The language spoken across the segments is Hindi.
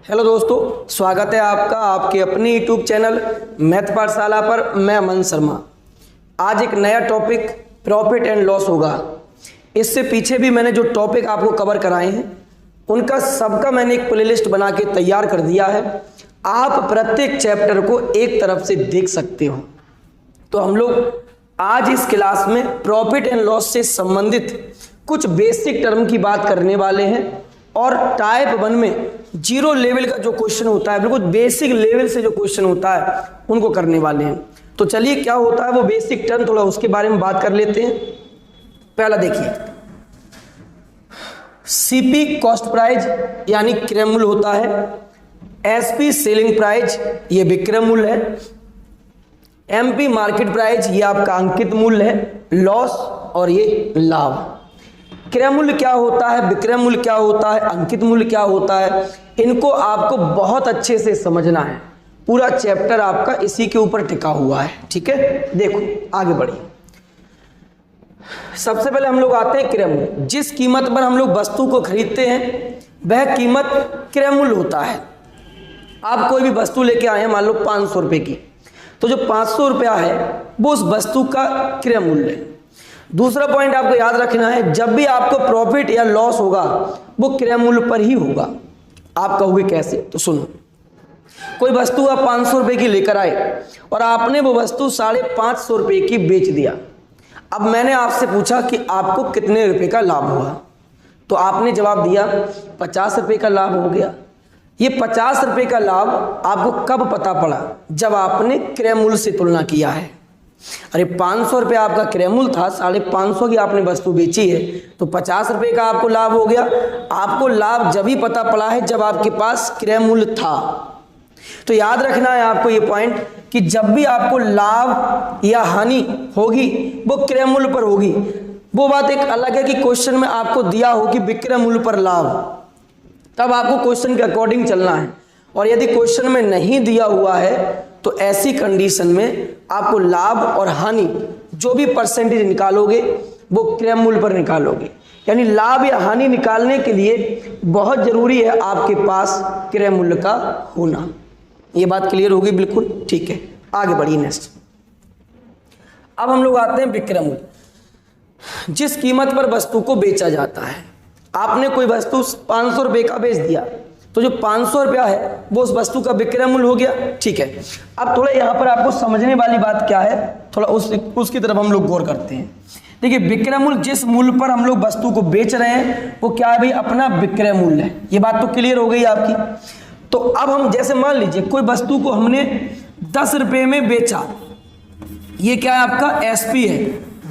हेलो दोस्तों, स्वागत है आपका आपके अपने यूट्यूब चैनल मैथ पाठशाला पर। मैं अमन शर्मा। आज एक नया टॉपिक प्रॉफिट एंड लॉस होगा। इससे पीछे भी मैंने जो टॉपिक आपको कवर कराए हैं उनका सबका मैंने एक प्लेलिस्ट बना के तैयार कर दिया है। आप प्रत्येक चैप्टर को एक तरफ से देख सकते हो। तो हम लोग आज इस क्लास में प्रॉफिट एंड लॉस से संबंधित कुछ बेसिक टर्म की बात करने वाले हैं और टाइप 1 में जीरो लेवल का जो क्वेश्चन होता है, बिल्कुल बेसिक लेवल से जो क्वेश्चन होता है उनको करने वाले हैं। तो चलिए क्या होता है वो बेसिक टर्म, थोड़ा उसके बारे में बात कर लेते हैं। पहला देखिए, सीपी कॉस्ट प्राइस यानी क्रय मूल्य होता है। एसपी सेलिंग प्राइस ये विक्रय मूल्य है। एमपी मार्केट प्राइस ये आपका अंकित मूल्य है। लॉस और ये लाभ। क्रय मूल्य क्या होता है, विक्रय मूल्य क्या होता है, अंकित मूल्य क्या होता है, इनको आपको बहुत अच्छे से समझना है। पूरा चैप्टर आपका इसी के ऊपर टिका हुआ है। ठीक है, देखो आगे बढ़िए। सबसे पहले हम लोग आते हैं क्रय मूल्य। जिस कीमत पर हम लोग वस्तु को खरीदते हैं वह कीमत क्रय मूल्य होता है। आप कोई भी वस्तु लेके आए हैं, मान लो 500 रुपए की, तो जो 500 रुपया है वो उस वस्तु का क्रय मूल्य है। दूसरा पॉइंट आपको याद रखना है, जब भी आपको प्रॉफिट या लॉस होगा वो क्रय मूल्य पर ही होगा। आप कहोगे कैसे, तो सुनो। कोई वस्तु आप 500 रुपए की लेकर आए और आपने वो वस्तु 550 रुपए की बेच दिया। अब मैंने आपसे पूछा कि आपको कितने रुपए का लाभ हुआ, तो आपने जवाब दिया 50 रुपए का लाभ हो गया। ये 50 रुपए का लाभ आपको कब पता पड़ा, जब आपने क्रय मूल्य से तुलना किया है। अरे 500 रुपये आपका क्रय मूल्य था, 550 की आपने वस्तु बेची है, तो 50 रुपये का आपको लाभ हो गया। आपको लाभ जब ही पता पड़ा है जब आपके पास क्रय मूल्य था। तो याद रखना है आपको ये पॉइंट कि जब भी आपको लाभ या हानि होगी वो क्रय मूल्य पर होगी। वो बात एक अलग है कि क्वेश्चन में आपको दिया हो कि विक्रय मूल्य पर लाभ, तब आपको क्वेश्चन के अकॉर्डिंग चलना है। और यदि क्वेश्चन में नहीं दिया हुआ है तो ऐसी कंडीशन में आपको लाभ और हानि जो भी परसेंटेज निकालोगे वो क्रय मूल्य पर निकालोगे। यानी लाभ या हानि निकालने के लिए बहुत जरूरी है आपके पास क्रय मूल्य का होना। ये बात क्लियर होगी बिल्कुल। ठीक है, आगे बढ़िए नेक्स्ट। अब हम लोग आते हैं विक्रय मूल्य। जिस कीमत पर वस्तु को बेचा जाता है, आपने कोई वस्तु 500 रुपये का बेच दिया, तो जो 500 रुपया है वो उस वस्तु का विक्रय मूल्य हो गया। ठीक है, अब थोड़ा यहाँ पर आपको समझने वाली बात क्या है, थोड़ा उसकी तरफ हम लोग गौर करते हैं। देखिए, विक्रय मूल्य जिस मूल्य पर हम लोग वस्तु को बेच रहे हैं वो क्या है भाई, अपना विक्रय मूल्य है। ये बात तो क्लियर हो गई आपकी। तो अब हम जैसे मान लीजिए कोई वस्तु को हमने 10 रुपये में बेचा, ये क्या है आपका एसपी है,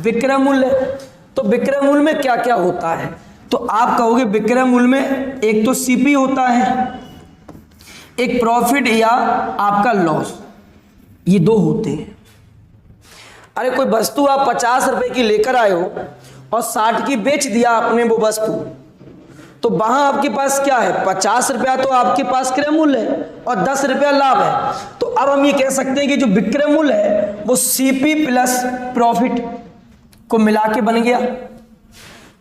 विक्रय मूल्य है। तो विक्रय मूल्य में क्या क्या होता है, तो आप कहोगे विक्रय मूल्य में एक तो सीपी होता है, एक प्रॉफिट या आपका लॉस, ये दो होते हैं। अरे कोई वस्तु आप 50 रुपए की लेकर आए हो और 60 की बेच दिया आपने वो वस्तु, तो वहां आपके पास क्या है, 50 रुपया तो आपके पास क्रय मूल्य है और 10 रुपया लाभ है। तो अब हम ये कह सकते हैं कि जो विक्रय मूल्य है वो सीपी प्लस प्रॉफिट को मिला के बन गया।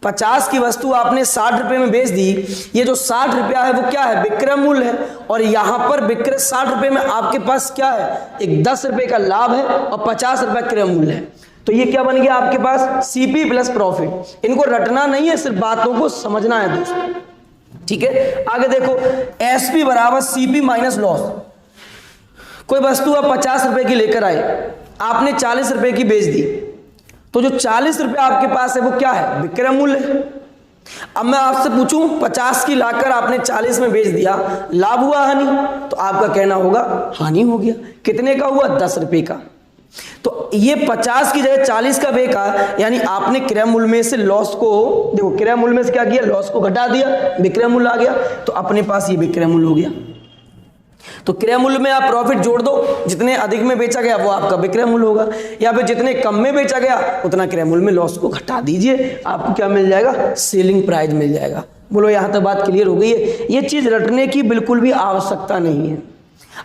50 की वस्तु आपने 60 रुपए में बेच दी, ये जो 60 रुपया है वो क्या है, विक्रय मूल्य है। और यहां पर विक्रय 60 रुपए में आपके पास क्या है, एक 10 रुपए का लाभ है और 50 रुपया क्रय मूल्य है। तो ये क्या बन गया आपके पास, सीपी प्लस प्रॉफिट। इनको रटना नहीं है, सिर्फ बातों को समझना है दोस्तों। ठीक है, आगे देखो, एसपी बराबर सीपी माइनस लॉस। कोई वस्तु आप 50 रुपए की लेकर आए, आपने 40 रुपए की बेच दी, तो जो 40 रुपया आपके पास है वो क्या है, विक्रय मूल्य है। अब मैं आपसे पूछूं 50 की लाकर आपने 40 में बेच दिया, लाभ हुआ हानि, तो आपका कहना होगा हानि हो गया। कितने का हुआ, 10 रुपए का। तो ये 50 की जगह 40 का बेचा, यानी आपने क्रय मूल्य में से लॉस को, देखो क्रय मूल्य में से क्या किया, लॉस को घटा दिया, विक्रय मूल्य आ गया, तो अपने पास ये विक्रय मूल्य हो गया। तो क्रय मूल्य में आप प्रॉफिट जोड़ दो, जितने अधिक में बेचा गया वो आपका विक्रय मूल्य होगा, या फिर जितने कम में बेचा गया उतना क्रय मूल्य में लॉस को घटा दीजिए, आपको क्या मिल जाएगा, सेलिंग प्राइस मिल जाएगा। बोलो यहां तक बात क्लियर हो गई है। ये चीज रटने की बिल्कुल भी आवश्यकता नहीं है।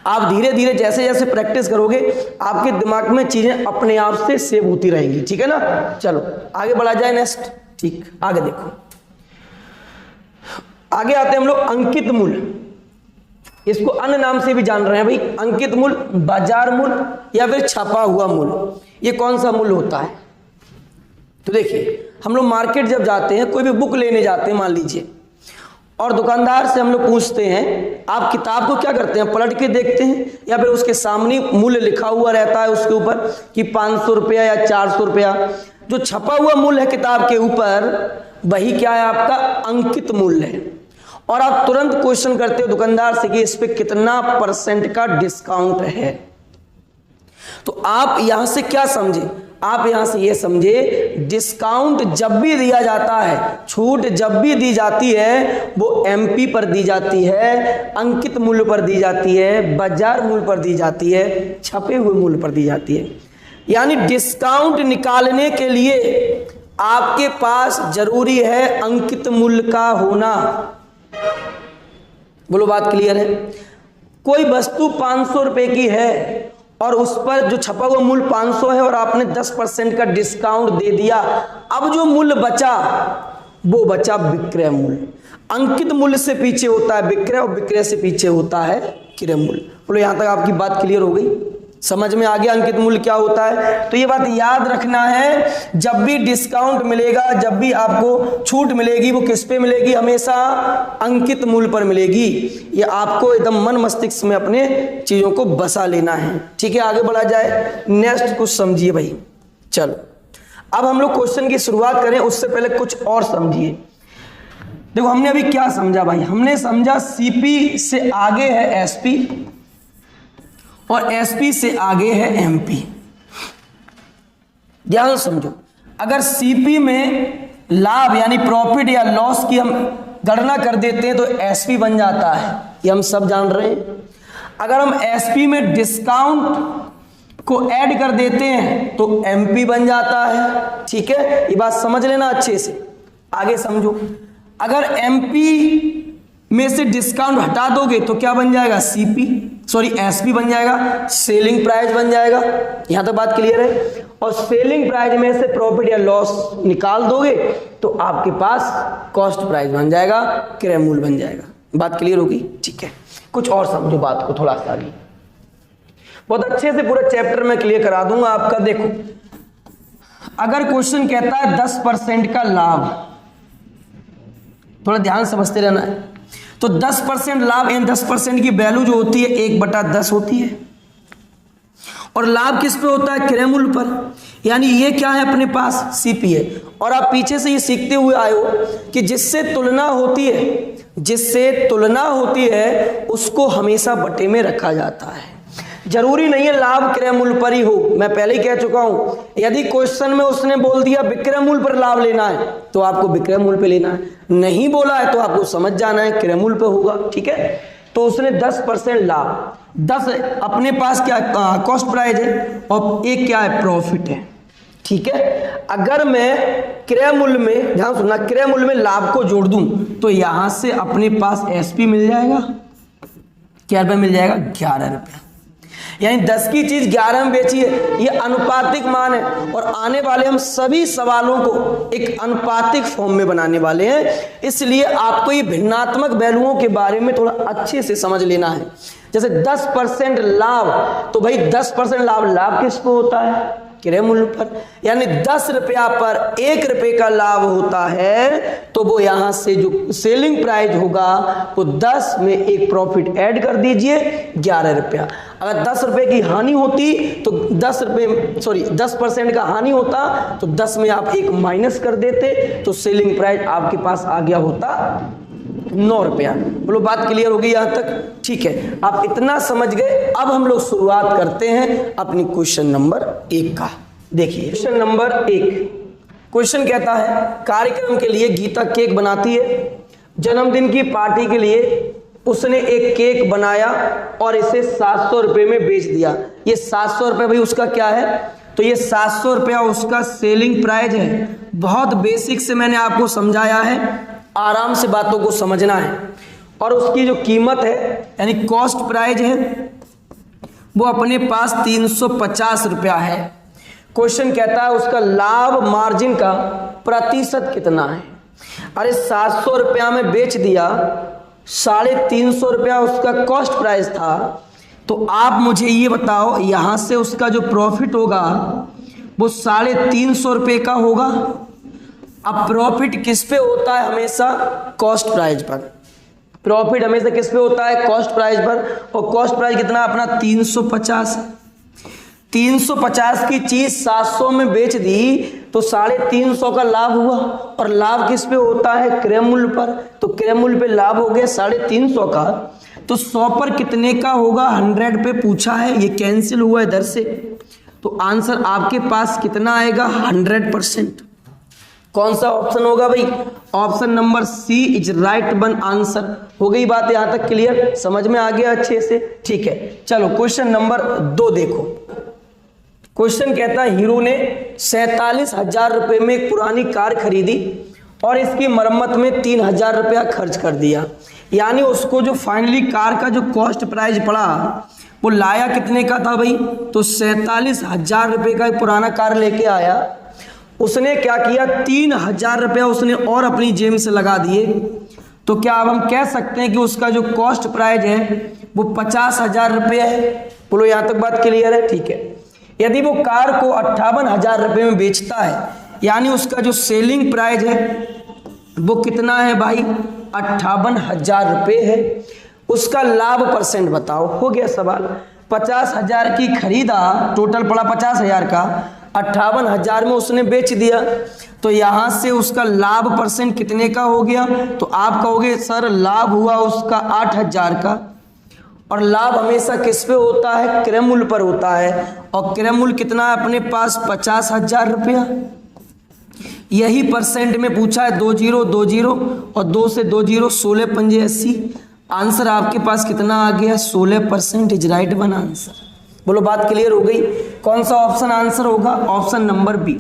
आप धीरे धीरे जैसे जैसे प्रैक्टिस करोगे आपके दिमाग में चीजें अपने आप से सेव होती रहेंगी। ठीक है ना, चलो आगे बढ़ा जाए नेक्स्ट। ठीक, आगे देखो, आगे आते हैं हम लोग अंकित मूल्य। इसको अन्य नाम से भी जान रहे हैं भाई, अंकित मूल्य, बाजार मूल्य या फिर छपा हुआ मूल्य। ये कौन सा मूल्य होता है? तो देखिए, हम लोग मार्केट जब जाते हैं, कोई भी बुक लेने जाते हैं मान लीजिए, और दुकानदार से हम लोग पूछते हैं, आप किताब को क्या करते हैं, पलट के देखते हैं या फिर उसके सामने मूल्य लिखा हुआ रहता है उसके ऊपर कि 500 रुपया या 400 रुपया, जो छपा हुआ मूल्य है किताब के ऊपर, वही क्या है आपका अंकित मूल्य है। और आप तुरंत क्वेश्चन करते हो दुकानदार से कि इस पे कितना % का डिस्काउंट है। तो आप यहां से क्या समझे, आप यहां से ये समझे, डिस्काउंट जब भी दिया जाता है, छूट जब भी दी जाती है, वो एमपी पर दी जाती है, अंकित मूल्य पर दी जाती है, बाजार मूल्य पर दी जाती है, छपे हुए मूल्य पर दी जाती है। यानी डिस्काउंट निकालने के लिए आपके पास जरूरी है अंकित मूल्य का होना। बोलो बात क्लियर है? कोई वस्तु 500 रुपए की है और उस पर जो छपा हुआ मूल्य 500 है और आपने 10% का डिस्काउंट दे दिया, अब जो मूल्य बचा वो बचा विक्रय मूल्य। अंकित मूल्य से पीछे होता है विक्रय और विक्रय से पीछे होता है क्रय मूल्य। बोलो यहां तक आपकी बात क्लियर हो गई, समझ में आ गया अंकित मूल्य क्या होता है? तो ये बात याद रखना है, जब भी डिस्काउंट मिलेगा, जब भी आपको छूट मिलेगी, वो किस पे मिलेगी? हमेशा अंकित मूल्य पर मिलेगी। ये आपको एकदम मन मस्तिष्क में अपने चीजों को बसा लेना है। ठीक है, आगे बढ़ा जाए, नेक्स्ट कुछ समझिए भाई। चलो अब हम लोग क्वेश्चन की शुरुआत करें, उससे पहले कुछ और समझिए। देखो हमने अभी क्या समझा भाई, हमने समझा सीपी से आगे है एसपी और एसपी से आगे है एमपी। ध्यान समझो, अगर सीपी में लाभ यानी प्रॉफिट या लॉस की हम गणना कर देते हैं तो एसपी बन जाता है, ये हम सब जान रहे हैं। अगर हम एसपी में डिस्काउंट को ऐड कर देते हैं तो एमपी बन जाता है। ठीक है, ये बात समझ लेना अच्छे से, आगे समझो। अगर एमपी में से डिस्काउंट हटा दोगे तो क्या बन जाएगा? एसपी बन जाएगा, सेलिंग प्राइस बन जाएगा। यहां तक बात क्लियर है? और सेलिंग प्राइस में से प्रॉफिट या लॉस निकाल दोगे तो आपके पास कॉस्ट प्राइस बन जाएगा, क्रय मूल्य बन जाएगा। बात क्लियर होगी? ठीक है, कुछ और समझो बात को थोड़ा सा आगे, बहुत अच्छे से पूरा चैप्टर में क्लियर करा दूंगा आपका। देखो अगर क्वेश्चन कहता है 10% का लाभ, थोड़ा ध्यान समझते रहना है। तो 10% लाभ यानी 10% की वैल्यू जो होती है 1/10 होती है, और लाभ किस पे होता है? क्रय मूल्य पर। यानी ये क्या है अपने पास? सीपी है। और आप पीछे से ये सीखते हुए आए हो कि जिससे तुलना होती है उसको हमेशा बटे में रखा जाता है। जरूरी नहीं है लाभ क्रय मूल्य पर ही हो, मैं पहले ही कह चुका हूं। यदि क्वेश्चन में उसने बोल दिया विक्रय मूल्य पर लाभ लेना है तो आपको विक्रय मूल्य पे लेना है, नहीं बोला है तो आपको समझ जाना है क्रय मूल्य पे होगा। ठीक है, तो उसने 10% लाभ, 10 अपने पास क्या कॉस्ट प्राइस है और एक क्या है? प्रॉफिट है। ठीक है, अगर मैं क्रय मूल्य में, ध्यान सुनना, क्रय मूल्य में लाभ को जोड़ दूं तो यहां से अपने पास एसपी मिल जाएगा। क्या रुपये मिल जाएगा? 11 रुपया। यानी 10 की चीज 11 में बेची है, ये अनुपातिक मान है। और आने वाले हम सभी सवालों को एक अनुपातिक फॉर्म में बनाने वाले हैं, इसलिए आपको ये भिन्नात्मक वैल्यूओं के बारे में थोड़ा अच्छे से समझ लेना है। जैसे 10% लाभ, तो भाई 10% लाभ किस पे होता है? क्रय मूल्य पर। यानी 10 रुपया पर 1 रुपये का लाभ होता है, तो वो यहां से जो सेलिंग प्राइस होगा वो 10 में एक प्रॉफिट ऐड कर दीजिए, 11 रुपया। अगर 10 रुपये की हानि होती तो 10% का हानि होता तो 10 में आप एक माइनस कर देते तो सेलिंग प्राइस आपके पास आ गया होता 9 रुपया। बोलो बात क्लियर होगी यहां तक? ठीक है, आप इतना समझ गए। अब हम लोग शुरुआत करते हैं अपनी क्वेश्चन नंबर 1 का। देखिए क्वेश्चन नंबर 1, क्वेश्चन कहता है कार्यक्रम के लिए गीता केक बनाती है। जन्मदिन की पार्टी के लिए उसने एक केक बनाया और इसे 700 रुपये में बेच दिया। ये 700 रुपये भाई उसका क्या है? तो ये 700 रुपया उसका सेलिंग प्राइस है। बहुत बेसिक से मैंने आपको समझाया है, आराम से बातों को समझना है। और उसकी जो कीमत है यानी कॉस्ट प्राइस है वो अपने पास 350 रुपया है। क्वेश्चन कहता है उसका लाभ मार्जिन का प्रतिशत कितना है। अरे 700 रुपया में बेच दिया 350 रुपया उसका कॉस्ट प्राइस था, तो आप मुझे ये बताओ यहाँ से उसका जो प्रॉफिट होगा वो 350 रुपये का होगा। अब प्रॉफिट किस पे होता है? हमेशा कॉस्ट प्राइस पर। प्रॉफिट हमेशा किस पे होता है? कॉस्ट प्राइस पर। और कॉस्ट प्राइस कितना अपना 350 है। 350 की चीज 700 में बेच दी तो 350 का लाभ हुआ। और लाभ किस पे होता है? क्रय मूल्य पर। तो क्रय मूल्य पे लाभ हो गया 350 का। तो 100 पर कितने का होगा? 100 पे पूछा है, ये कैंसिल हुआ इधर से। तो आंसर आपके पास कितना आएगा? 100%। कौन सा ऑप्शन होगा भाई? Option number C is right one answer. हो गई बात यहां तक क्लियर? समझ में आ गया अच्छे से? ठीक है, चलो क्वेश्चन नंबर 2 देखो। क्वेश्चन कहता है हीरो ने 47,000 रुपए में एक पुरानी कार खरीदी और इसकी मरम्मत में 3,000 रुपया खर्च कर दिया। यानी उसको जो फाइनली कार का जो कॉस्ट प्राइस पड़ा वो लाया कितने का था भाई? तो 47,000 रुपए का एक पुराना कार लेके आया। उसने क्या किया? 3,000 रुपया उसने और अपनी जेब से लगा दिए। तो क्या अब हम कह सकते हैं कि उसका जो कॉस्ट प्राइस है वो 50,000 रुपये है? बोलो यहां तक बात क्लियर है? ठीक है। यदि वो कार को 58,000 रुपये में बेचता है, यानी उसका जो सेलिंग प्राइस है वो कितना है भाई? 58,000 रुपये है। उसका लाभ परसेंट बताओ। हो गया सवाल। 50,000 की खरीदा, टोटल पड़ा 50,000 का, 58,000 में उसने बेच दिया। तो यहां से उसका लाभ परसेंट कितने का हो गया? तो आप कहोगे सर लाभ हुआ उसका 8,000 का। और लाभ हमेशा किस पे होता है? क्रय मूल्य पर होता है। और क्रय मूल्य कितना है अपने पास? 50,000 रुपया। यही परसेंट में पूछा है, 20 20 और 2 से 2 0 16 पंजे 80। आंसर आपके पास कितना आ गया? 16% इज राइट वन आंसर। बोलो बात क्लियर हो गई? कौन सा ऑप्शन आंसर होगा? Option number B.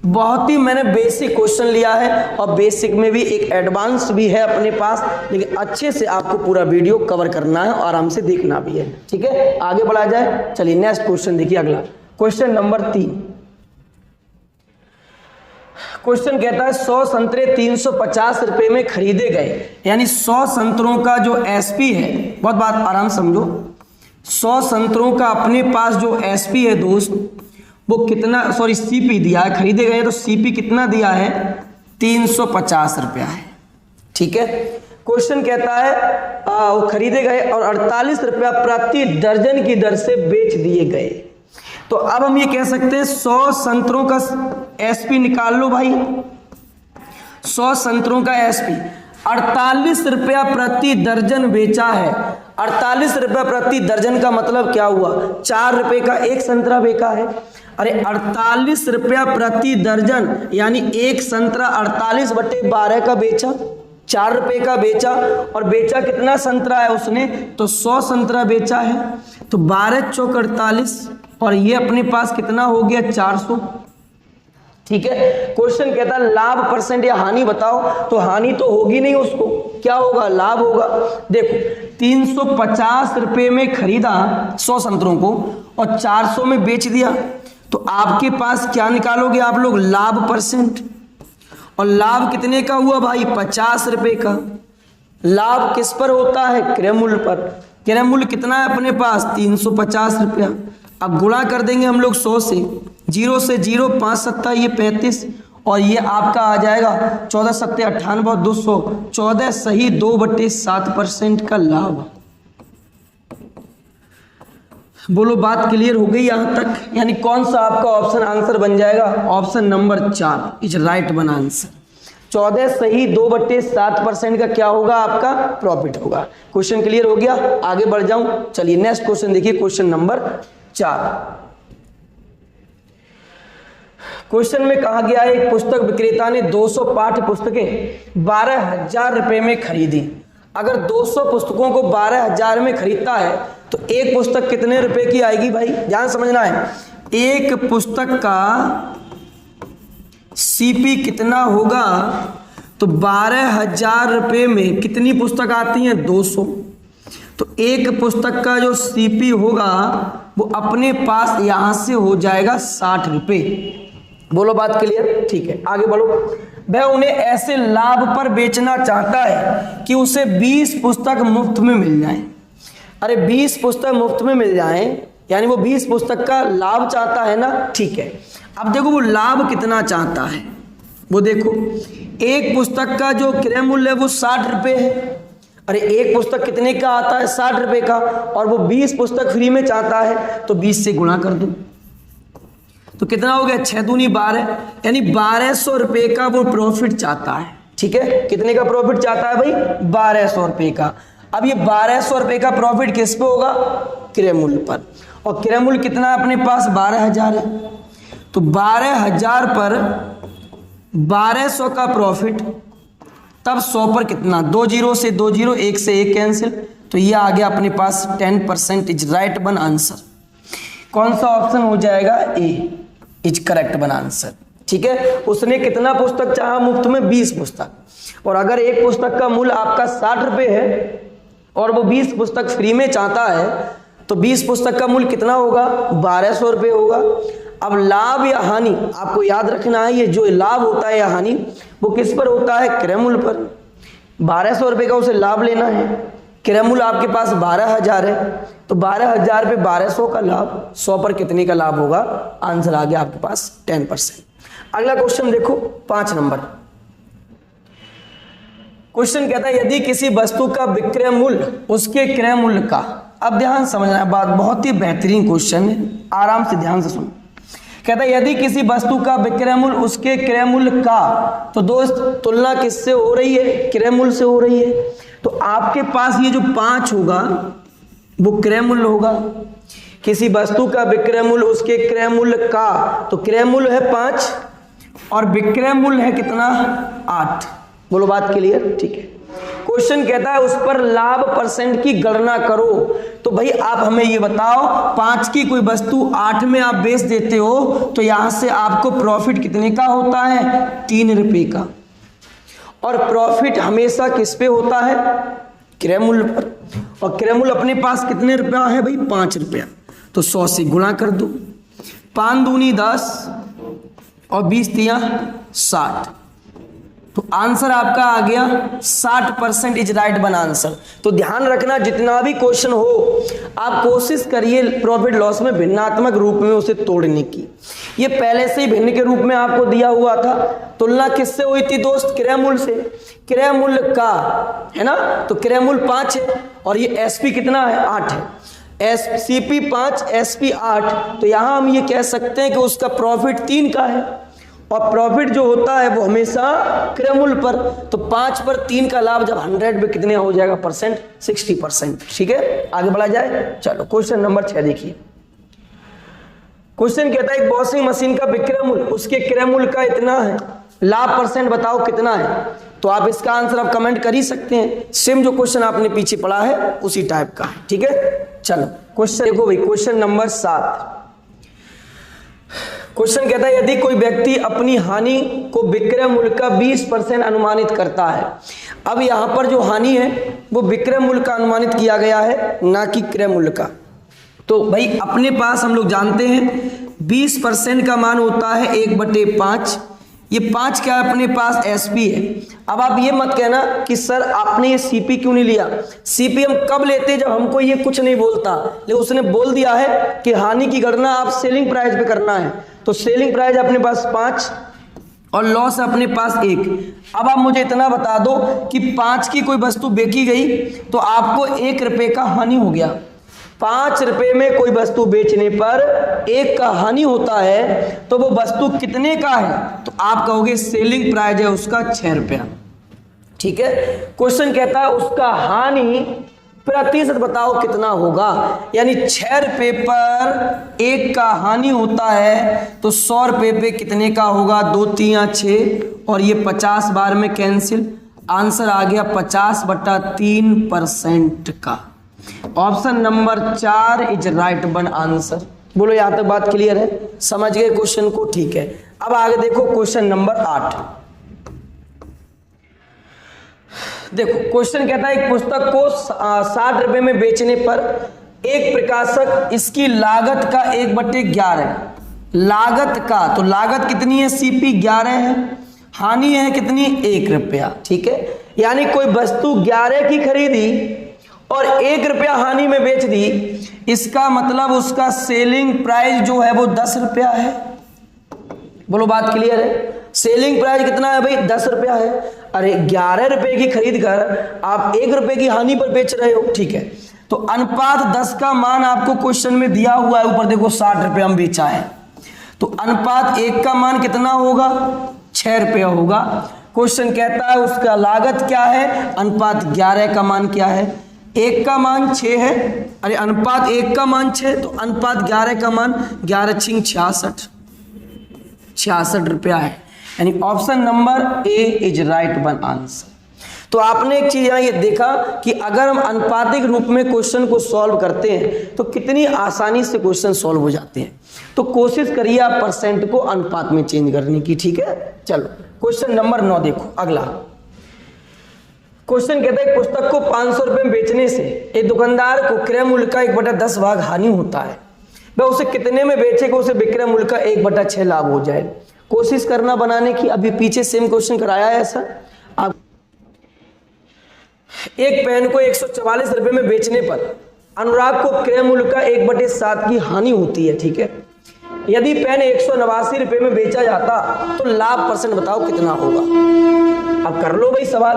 बहुत ही मैंने बेसिक क्वेश्चन लिया है और बेसिक में भी एक एडवांस भी है अपने पास, लेकिन अच्छे से आपको पूरा वीडियो कवर करना है और आराम से देखना भी है। ठीक है, आगे बढ़ा जाए। चलिए नेक्स्ट क्वेश्चन देखिए। अगला क्वेश्चन नंबर 3। क्वेश्चन कहता है 100 संतरे 350 रुपए में खरीदे गए। यानी 100 संतरों का जो एसपी है, बहुत बात आराम समझो, 100 संतरों का अपने पास जो एसपी है दोस्त वो कितना, सॉरी सीपी दिया है, खरीदे गए तो सीपी कितना दिया है? 350 रुपया है। ठीक है। क्वेश्चन कहता है वो खरीदे गए और 48 रुपया प्रति दर्जन की दर से बेच दिए गए। तो अब हम ये कह सकते हैं 100 संतरों का एसपी निकाल लो भाई। 100 संतरों का एसपी 48 रुपया प्रति दर्जन बेचा है। 48 रुपया प्रति दर्जन का मतलब क्या हुआ? 4 रुपए का एक संतरा बेचा है। अरे 48 रुपया प्रति दर्जन यानी एक संतरा 48/12 का बेचा, 4 रुपए का बेचा। और बेचा कितना संतरा है उसने? तो 100 संतरा बेचा है। तो 12 चौक 48 और ये अपने पास कितना हो गया? 400। ठीक है। क्वेश्चन कहता है लाभ परसेंट या हानि बताओ। तो हानि तो होगी नहीं, उसको क्या होगा? लाभ होगा। देखो 350 रुपए में खरीदा 100 संतरों को और 400 में बेच दिया। तो आपके पास क्या निकालोगे आप लोग? लाभ परसेंट। और लाभ कितने का हुआ भाई? 50 रुपए का। लाभ किस पर होता है? क्रय मूल्य पर। क्रय मूल्य कितना है अपने पास? 350 रुपया। अब गुणा कर देंगे हम लोग 100 से, 0 से 0 5 7 ये 35 और ये आपका आ जाएगा 14 7 98 और 200, 14 सही 2/7% का लाभ। बोलो बात क्लियर हो गई यहां तक? यानी कौन सा आपका ऑप्शन आंसर बन जाएगा? Option number 4 is right one answer. 14 सही 2/7% का क्या होगा? आपका प्रॉफिट होगा। क्वेश्चन क्लियर हो गया? आगे बढ़ जाऊं? चलिए नेक्स्ट क्वेश्चन देखिए, क्वेश्चन नंबर 4। क्वेश्चन में कहा गया है एक पुस्तक विक्रेता ने 200 पाठ्य पुस्तकें 12,000 रुपए में खरीदी। अगर 200 पुस्तकों को 12,000 में खरीदता है तो एक पुस्तक कितने रुपए की आएगी भाई? ध्यान समझना है। एक पुस्तक का सीपी कितना होगा? तो 12,000 रुपए में कितनी पुस्तक आती हैं? 200। तो एक पुस्तक का जो सीपी होगा वो अपने पास यहां से हो जाएगा 60 रुपए। बोलो बात क्लियर? ठीक है, आगे बढ़ो। वह उन्हें ऐसे लाभ पर बेचना चाहता है कि उसे 20 पुस्तक मुफ्त में मिल जाएं। अरे 20 पुस्तक मुफ्त में मिल जाएं, यानी वो 20 पुस्तक का लाभ चाहता है ना, ठीक है। अब देखो वो लाभ कितना चाहता है, वो देखो एक पुस्तक का जो क्रय मूल्य है वो 60 रुपये है। अरे एक पुस्तक कितने का आता है, 60 रुपये का, और वो 20 पुस्तक फ्री में चाहता है, तो 20 से गुणा कर दो तो कितना हो गया, 6 दूनी 12, यानी 1200 रुपये का वो प्रॉफिट चाहता है। ठीक है, कितने का प्रॉफिट चाहता है भाई, 1200 रुपये का। अब ये 1200 रुपये का प्रॉफिट किस पे होगा, क्रय मूल्य पर, और क्रय मूल्य कितना अपने पास 12,000 है, तो 12,000 पर 1200 का प्रॉफिट, तब 100 पर कितना, 2 जीरो से 2 जीरो, 1 से 1 कैंसिल, तो ये आ गया अपने पास 10% इज राइट वन आंसर। कौन सा ऑप्शन हो जाएगा, ए इज करेक्ट वन आंसर। ठीक है, उसने कितना पुस्तक चाहा मुफ्त में, 20 पुस्तक, और अगर एक पुस्तक का मूल्य आपका 60 रुपये है और वो 20 पुस्तक फ्री में चाहता है, तो 20 पुस्तक का मूल्य कितना होगा, 1200 रुपये होगा। अब लाभ या हानि आपको याद रखना है, ये जो लाभ होता है या हानि वो किस पर होता है, क्रय मूल्य पर। 1200 रुपये का उसे लाभ लेना है, क्रय मूल्य आपके पास 12,000 है, तो 12,000 पे 1200 का लाभ, 100 पर कितने का लाभ होगा, आंसर आ गया आपके पास 10%। अगला क्वेश्चन देखो 5 नंबर क्वेश्चन कहता है यदि किसी वस्तु का विक्रय मूल्य उसके क्रय मूल्य का, अब ध्यान समझना बात, बहुत ही बेहतरीन क्वेश्चन है, आराम से ध्यान से सुनो। कहता है यदि किसी वस्तु का विक्रय मूल्य उसके क्रय मूल्य का, तो दोस्त तुलना किससे हो रही है, क्रय मूल्य से हो रही है, तो आपके पास ये जो 5 होगा वो क्रय मूल्य होगा। किसी वस्तु का विक्रय मूल्य उसके क्रय मूल्य का, तो क्रय मूल्य है 5 और विक्रय मूल्य है कितना, 8। बोलो बात क्लियर, ठीक है। क्वेश्चन कहता है उस पर लाभ परसेंट की गणना करो, तो भाई आप हमें ये बताओ 5 की कोई वस्तु 8 में आप बेच देते हो, तो यहां से आपको प्रॉफिट कितने का होता है, 3 रुपये का, और प्रॉफिट हमेशा किस पे होता है, क्रय मूल्य पर, और क्रय मूल्य अपने पास कितने रुपया है भाई, 5 रुपया, तो 100 से गुणा कर दो, 5 दूनी 10 और 20 तिया 60, तो आंसर आपका आ गया 60% इज राइट वन आंसर। तो ध्यान रखना जितना भी क्वेश्चन हो आप कोशिश करिए प्रॉफिट लॉस में भिन्नात्मक रूप में उसे तोड़ने की। ये पहले से ही भिन्न के रूप में आपको दिया हुआ था। तुलना किससे हुई थी दोस्त, क्रय मूल्य से, क्रय मूल्य का, है ना, तो क्रय मूल्य 5 है और ये एसपी कितना है, 8 है, सीपी 5 एसपी 8, तो यहां हम ये कह सकते हैं कि उसका प्रॉफिट 3 का है, और प्रॉफिट जो होता है वो हमेशा क्रय मूल्य पर, तो 5 पर 3 का लाभ जब 100 में कितने हो जाएगा परसेंट, 60%। ठीक है, आगे बढ़ा जाए। चलो क्वेश्चन नंबर 6 देखिए। क्वेश्चन कहता है एक वॉशिंग मशीन का विक्रय मूल्य उसके क्रय मूल्य का इतना है, लाभ परसेंट बताओ कितना है, तो आप इसका आंसर आप कमेंट कर ही सकते हैं। सेम जो क्वेश्चन आपने पीछे पढ़ा है उसी टाइप का है। ठीक है, चलो क्वेश्चन देखो भाई, क्वेश्चन नंबर 7। क्वेश्चन कहता है यदि कोई व्यक्ति अपनी हानि को विक्रय मूल्य का 20% अनुमानित करता है। अब यहां पर जो हानि है वो विक्रय मूल्य का अनुमानित किया गया है, ना कि क्रय मूल्य का। तो भाई अपने पास हम लोग जानते हैं 20% का मान होता है 1/5, ये 5 क्या है अपने पास, एसपी है। अब आप ये मत कहना कि सर आपने ये सीपी क्यों नहीं लिया, सीपी हम कब लेते जब हमको ये कुछ नहीं बोलता, लेकिन उसने बोल दिया है कि हानि की गणना आप सेलिंग प्राइस पे करना है, तो सेलिंग प्राइस अपने पास 5 और लॉस अपने पास 1। अब आप मुझे इतना बता दो कि 5 की कोई वस्तु बेची गई तो आपको 1 रुपये का हानि हो गया। 5 रुपये में कोई वस्तु बेचने पर 1 का हानि होता है, तो वो वस्तु कितने का है, तो आप कहोगे सेलिंग प्राइस है उसका 6 रुपया। ठीक है, क्वेश्चन कहता है उसका हानि प्रतिशत बताओ कितना होगा, यानी 6 रुपये पर 1 का हानि होता है, तो 100 रुपये पे कितने का होगा, 2 3 6 और ये 50 बार में कैंसिल, आंसर आ गया 50/3% का। Option number 4 is right one answer. बोलो यहां तक बात क्लियर है, समझ गए क्वेश्चन को, ठीक है। अब आगे देखो क्वेश्चन नंबर 8। देखो क्वेश्चन कहता है एक पुस्तक को 60 रुपये में बेचने पर एक प्रकाशक इसकी लागत का 1/11, लागत का, तो लागत कितनी है, सीपी 11 है, हानि है कितनी, 1 रुपया। ठीक है, यानी कोई वस्तु 11 की खरीदी और 1 रुपया हानि में बेच दी, इसका मतलब उसका सेलिंग प्राइस जो है वो 10 रुपया है। बोलो बात क्लियर है? सेलिंग प्राइस कितना है भाई, 10 रुपया है। अरे 11 रुपए की खरीद कर आप 1 रुपए की हानि पर बेच रहे हो। ठीक है, तो अनुपात 10 का मान आपको क्वेश्चन में दिया हुआ है, ऊपर देखो 60 रुपया हम बेचा है, तो अनुपात 1 का मान कितना होगा, 6 रुपया होगा। क्वेश्चन कहता है उसका लागत क्या है, अनुपात 11 का मान क्या है, 1 का मान 6 है। अरे अनुपात 1 का मान 6, तो अनुपात 11 का मान 11 छिंग 66 रुपया है। यानी option number A is right one answer. तो आपने एक चीज यहाँ ये देखा कि अगर हम अनुपातिक रूप में क्वेश्चन को सॉल्व करते हैं तो कितनी आसानी से क्वेश्चन सॉल्व हो जाते हैं। तो कोशिश करिए आप परसेंट को अनुपात में चेंज करने की। ठीक है, चलो क्वेश्चन नंबर 9 देखो। अगला क्वेश्चन कहता है पुस्तक को 500 रुपए में बेचने से एक दुकानदार को क्रय मूल्य का 1/10 भाग हानि होता है, वह उसे कितने में बेचेगा, उसे विक्रय मूल्य का 1/6 लाभ हो जाए। कोशिश करना बनाने की। अभी पीछे सेम क्वेश्चन कराया है ऐसा। आप एक पेन को 144 रुपए में बेचने पर अनुराग को क्रय मूल्य का 1/7 की हानि होती है। ठीक है, यदि पेन 189 रुपए में बेचा जाता तो लाभ परसेंट बताओ कितना होगा। अब कर लो भाई सवाल।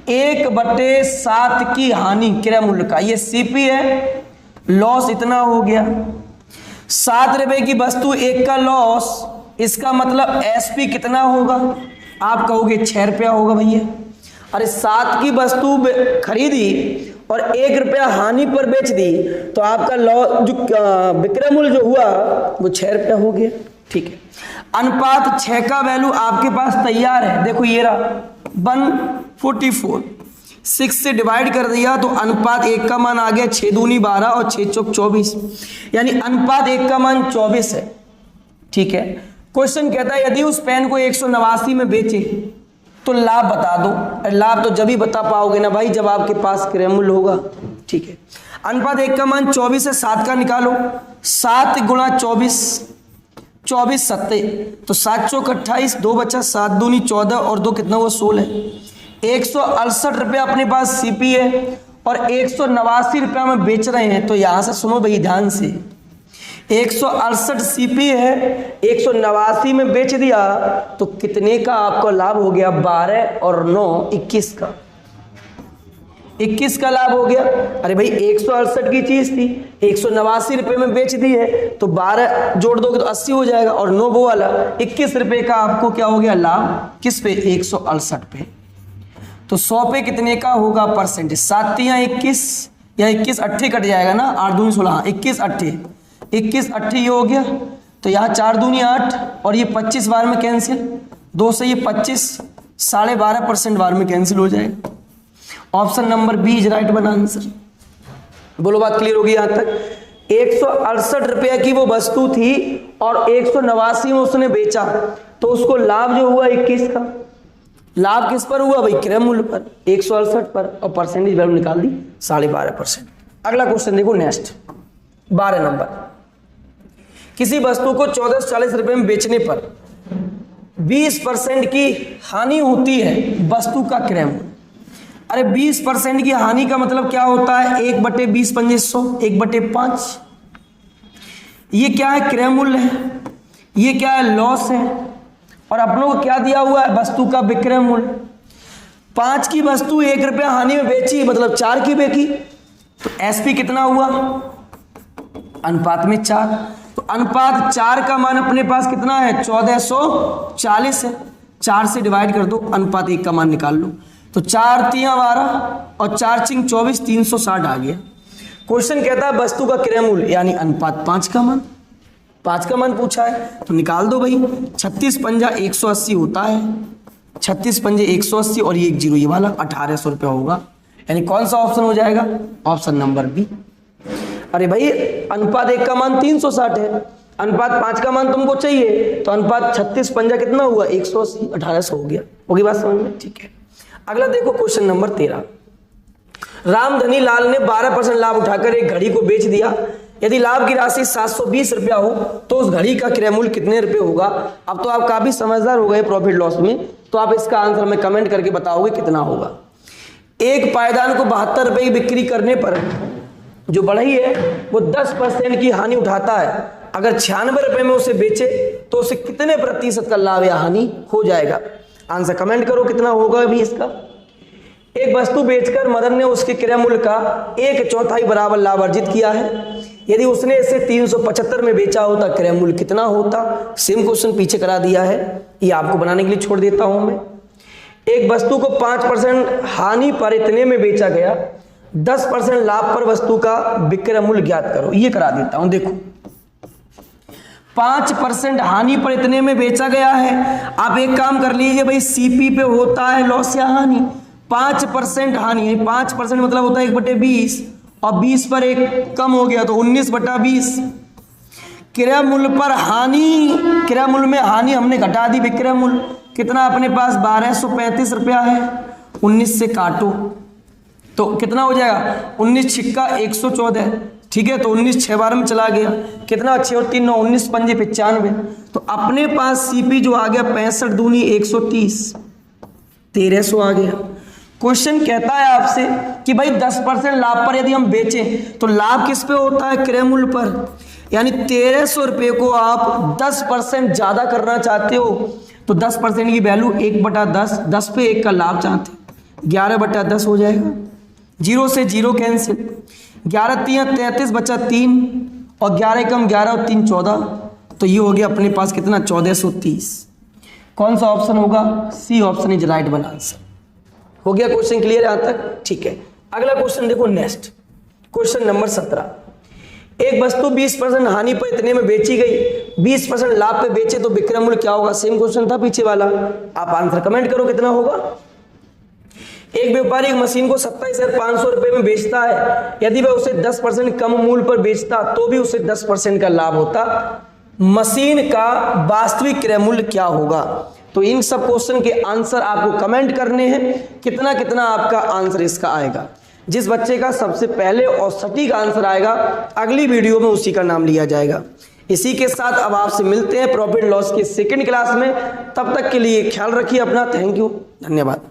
1/7 की हानि क्रय मूल्य का, ये सीपी है, लॉस इतना हो गया। 7 रुपए की वस्तु 1 का लॉस, इसका मतलब एसपी कितना होगा, आप कहोगे 6 रुपया होगा भैया। अरे 7 की वस्तु खरीदी और 1 रुपया हानि पर बेच दी, तो आपका लॉस जो विक्रय मूल्य जो हुआ वो 6 रुपया हो गया। ठीक है, अनुपात 6 का वैल्यू आपके पास तैयार है। देखो ये रहा 144, 6 से डिवाइड कर दिया तो अनुपात 1 का मान आ गया 6 दूनी 12 और 6 चौक 24, यानी अनुपात 1 का मान 24 है। ठीक है, क्वेश्चन कहता है यदि उस पेन को 189 में बेचे तो लाभ बता दो। लाभ तो जब ही बता पाओगे ना भाई जब आपके पास क्रय मूल्य होगा। ठीक है, अनुपात 1 का मान 24 है, 7 का निकालो। 7 गुणा 24, 24 सत्ते, तो 7 चौक 28, 2 बचा, 7 दूनी 14 और 2 कितना हुआ 16। 168 रुपया अपने पास सीपी है और 189 रुपया में बेच रहे हैं। तो यहां से सुनो भाई ध्यान से, 168 सीपी है, 189 में बेच दिया तो कितने का आपको लाभ हो गया, 12 और 9 21 का, 21 का लाभ हो गया। अरे भाई 168 की चीज थी, 189 रुपए में बेच दी है, तो 12 जोड़ दोगे तो 80 हो जाएगा और 9 वो वाला 21 रुपए का आपको क्या हो गया लाभ, किस पे, 168 पे। तो 100 पे कितने का होगा परसेंटेज, 7 या 21 या 21 8 कट जाएगा ना, 8 दूनी 16, 21 8 ये हो गया। तो यहाँ 4 दूनी 8 और ये 25 बार में कैंसिल, 2 से ये 25, 12.5% बार में कैंसिल हो जाएगा। Option number B is right one answer. बोलो बात क्लियर होगी यहाँ तक। 168 रुपया की वो वस्तु थी और 189 में उसने बेचा, तो उसको लाभ जो हुआ 21 का। लाभ किस पर हुआ भाई, क्रय मूल्य पर, 168 पर, और परसेंटेज वैल्यू निकाल दी 12.5%। अगला क्वेश्चन देखो नेक्स्ट 12 नंबर। किसी वस्तु को 1440 रुपए में बेचने पर 20% की हानि होती है वस्तु का क्रय मूल्य। अरे 20% की हानि का मतलब क्या होता है, 1/20 पंजे 100, 1/5। ये क्या है, क्रय मूल्य है, ये क्या है, लॉस है, और अपनों को क्या दिया हुआ है, वस्तु का विक्रय मूल्य। 5 की वस्तु 1 रुपया हानि में बेची, मतलब 4 की बेची, तो एसपी कितना हुआ, अनुपात में 4। तो अनुपात 4 का मान अपने पास कितना है, 1440 है। 4 से डिवाइड कर दो, अनुपात 1 का मान निकाल लो। तो 4 3 12 और 4 चिंग 24, 360 आ गया। क्वेश्चन कहता है वस्तु का क्रय मूल्य यानी अनुपात 5 का मान, 5 का मान पूछा है तो निकाल दो भाई। 36 पंजा 180 होता है, 36 पंजे 180 और ये 1 0 ये वाला 1800 रुपया होगा। यानी कौन सा ऑप्शन हो जाएगा, ऑप्शन नंबर बी। अरे भाई अनुपात 1 का मान 360 है, अनुपात 5 का मान तुमको चाहिए, तो अनुपात 36 पंजा कितना हुआ 180, 1800 हो गया। होगी बात समझ में, ठीक है। अगला देखो क्वेश्चन नंबर 13। रामधनी लाल ने 12% लाभ उठाकर एक घड़ी को बेच दिया। यदि लाभ की राशि 720 रुपया हो तो उस घड़ी का क्रय मूल्य कितने रुपए होगा। अब तो आप काफी समझदार हो गए प्रॉफिट लॉस में, तो आप इसका आंसर हमें कमेंट करके बताओगे कितना होगा। एक पायदान को 72 रुपये की बिक्री करने पर जो बढ़ई है वो 10% की हानि उठाता है। अगर 96 रुपये में उसे बेचे तो उसे कितने प्रतिशत का लाभ या हानि हो जाएगा? आंसर कमेंट करो कितना होगा अभी इसका। एक वस्तु बेचकर मदन ने उसके क्रय मूल्य का 1/4 बराबर लाभ अर्जित किया है। यदि उसने इसे 375 में बेचा होता क्रय मूल्य कितना होता? सेम क्वेश्चन पीछे करा दिया है, ये आपको बनाने के लिए छोड़ देता हूं मैं। एक वस्तु को 5% हानि पर इतने में बेचा गया, 10% लाभ पर वस्तु का विक्रय मूल्य ज्ञात करो। ये करा देता हूं, देखो 5% हानि पर इतने में बेचा गया है। आप एक काम कर लीजिए भाई, सीपी पे होता है लॉस या हानि, 5% हानि, 5% मतलब होता है 1/20 और 20 पर एक कम हो गया तो 19/20। क्रय मूल्य पर हानि, क्रय मूल्य में हानि हमने घटा दी, विक्रय मूल्य कितना अपने पास 1235 रुपया है, 19 से काटो तो कितना हो जाएगा? 19 छिक्का 114, ठीक है, तो 19 6 बार में चला गया, कितना 6 और 3 9, 19 पंजे 95। तो अपने पास सीपी जो आ गया 65 दूनी 130, 1300 आ गया। क्वेश्चन कहता है आपसे कि भाई 10% लाभ पर यदि हम बेचें तो लाभ किस पे होता है? क्रय मूल्य पर। यानी 1300 रुपये को आप 10% ज्यादा करना चाहते हो तो 10% की वैल्यू 1/10, 10 पे 1 का लाभ चाहते, 11/10 हो जाएगा। 0 से 0 कैंसिल, 11 3 33 बचा 3 और 11 कम 11 और 3 14, तो ये हो गया अपने पास कितना? 1430। कौन सा ऑप्शन होगा? C option is right one answer. हो गया क्वेश्चन क्लियर यहां तक? ठीक है, अगला क्वेश्चन देखो, नेक्स्ट क्वेश्चन नंबर 17। एक वस्तु 20% हानि पर इतने में बेची गई, 20% लाभ पे बेचे तो विक्रय मूल्य क्या होगा? सेम क्वेश्चन था पीछे वाला, आप आंसर कमेंट करो कितना होगा। एक व्यापारी एक मशीन को 27,500 रुपए में बेचता है। यदि वह उसे 10% कम मूल्य पर बेचता तो भी उसे 10% का लाभ होता। मशीन का वास्तविक क्रय मूल्य क्या होगा? तो इन सब क्वेश्चन के आंसर आपको कमेंट करने हैं, कितना कितना आपका आंसर इसका आएगा। जिस बच्चे का सबसे पहले और सटीक आंसर आएगा अगली वीडियो में उसी का नाम लिया जाएगा। इसी के साथ अब आपसे मिलते हैं प्रॉफिट लॉस के सेकंड क्लास में। तब तक के लिए ख्याल रखिए अपना। थैंक यू, धन्यवाद।